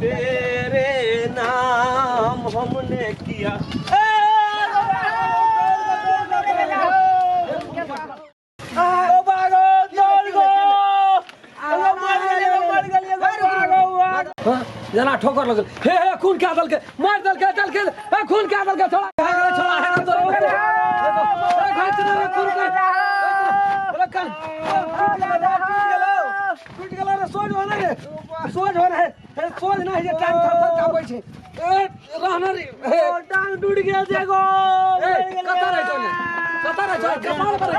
तेरे नाम हमने किया। जना ठोकर लगल हे हे खून क्या दल के मार दल के हे खून क्या दल के छोड़ा छोड़ा है ना तो खून के रखन टूट गेलो रे सोज होने रे सोज हो रे सोज ना है टांग थर काबै छै ए रहना रे टांग टूट गेल छै गो कता रे जोने कपाल पर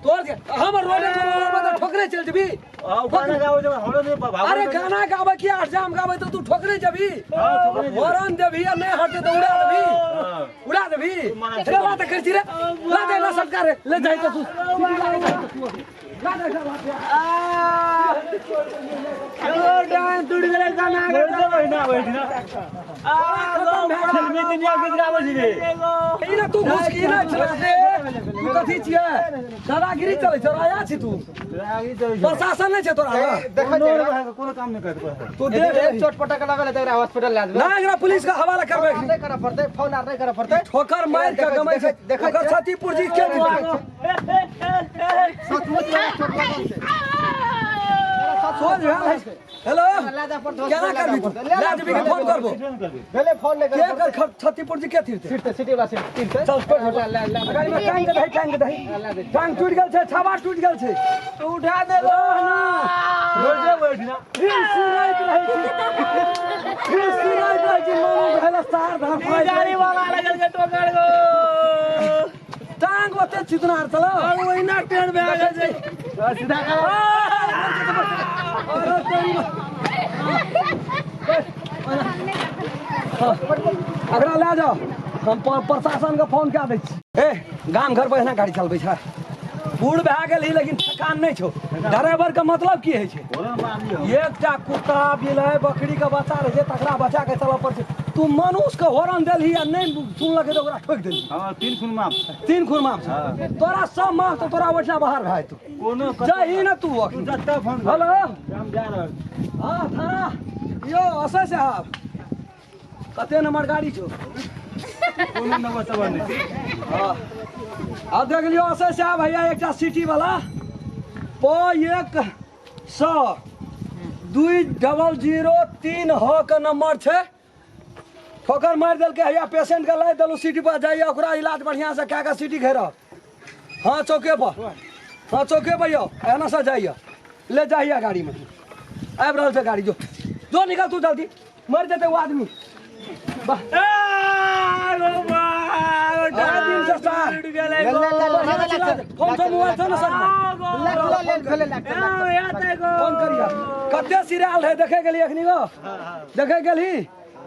तोर के हमर रोडे पर ठोकरे चल जबी गाना गावे जब होड़ो ने भागो अरे गाना गावे की आजाम गावे तो तू ठोकरे जबी हॉर्न देबी या नहीं हटते तो उड़ा देबी रे बात कर छी रे ला दे ला सरकार ले जाई तो तू ला दे चलो डांस टूट गेले गाना गावे ना बैठी ना फिल्मी दुनिया के ड्रामा छी रे ई ना तू घुस की ना चला दे तू कथि छिए दादागिरी चले छ आया छी तू प्रशासन नहीं छे तोरा देखै छै कोनो काम नहीं करत तू देख एक चोटपटक लागल त एकरा हॉस्पिटल ला दे ना एकरा पुलिस का हवाला करबे नहीं करे पड़ते फोन आर नहीं करे पड़ते ठोकर मार के गमै छै देखै छतीपुर जी के सचमुच चोट लागल छै सोच हेलो केना करबी तू ला जबी के फोन करबो पहले फोन ले कर के छतीपुर जी के थिरते सिटी वाला सिटी चल गाड़ी में टांग दे टांग टूट गेल छै छाबा टूट गेल छै तो उठा दे लो ना रोजे बैठ ना सुनाइत रहे छी मानो भेला सार धाम गाड़ी वाला लगल के टोकर गो टांग ओते चितनार चलो ओइ ना टेढ़ भे गेल छै सीधा अगरा ले जाओ हम प्रशासन के फोन क्या दै छी ए गाम घर पर गाड़ी चलबै छै बूढ़ भए गेल ही लेकिन थकान नहीं छो ड्राइवर का मतलब की है छे एकटा कुत्ता बिलाइ बकरी के बच्चा रहे छै तकरा बचा के चलऽ पड़ छै तू मनुष्य के हॉर्न देलही आ नहीं सुनलक तो ओकरा ठोक देलही हां तीन खून माफ छै तोरा सब माफ तो तोरा ओठना बाहर भाई तू कोनो जही न तू जत्ता फोन हेलो हम जा रहल हां थाना यो असै साहब कते नंबर गाड़ी छो कोनो नंबर सब नहीं हां आ देख लियो असै साहब भैया एकटा सिटी वाला प 100 2003 ह के नंबर छै ठोकर मार देल के हैया पेशेंट के लाई देलु सिटी पर जाइए ओकरा इलाज बढ़िया से क्या सिटी घेर हाँ चौके पर यो एना से जाइए ले जाइए गाड़ी में आबि रहल छै गाड़ी जो निकल तू जल्दी मर जेतै वो आदमी कते सीरियल है देखे गेली अखनी गो देखे गेली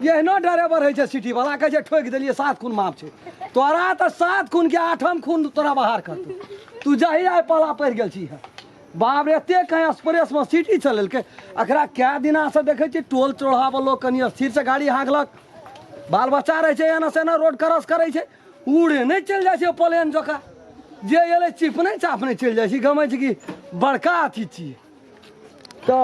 एहनो ड्राइवर है सिटी वाला कहे छै ठोक देलिए 7 खून माफ छै तोरा तो 7 खून के 8म खून तोरा बाहर करतौ तू जही आइ पाला पड़ गेल छी बाप रे एते कहीं एक्सप्रेस में सिटी चलेलकै एकरा क्या दिना से देखे छी टोल चढ़ाव लोग कनी स्थिर से गाड़ी हाँकलक बाल बच्चा रहे छै एना से ना रोड क्रॉस करे छै उड़े नहीं चल जाए छै प्लेन जका जे एले चिप नहीं चाप नहीं चल जाए छै गमै छै कि बड़का अथी छियै तो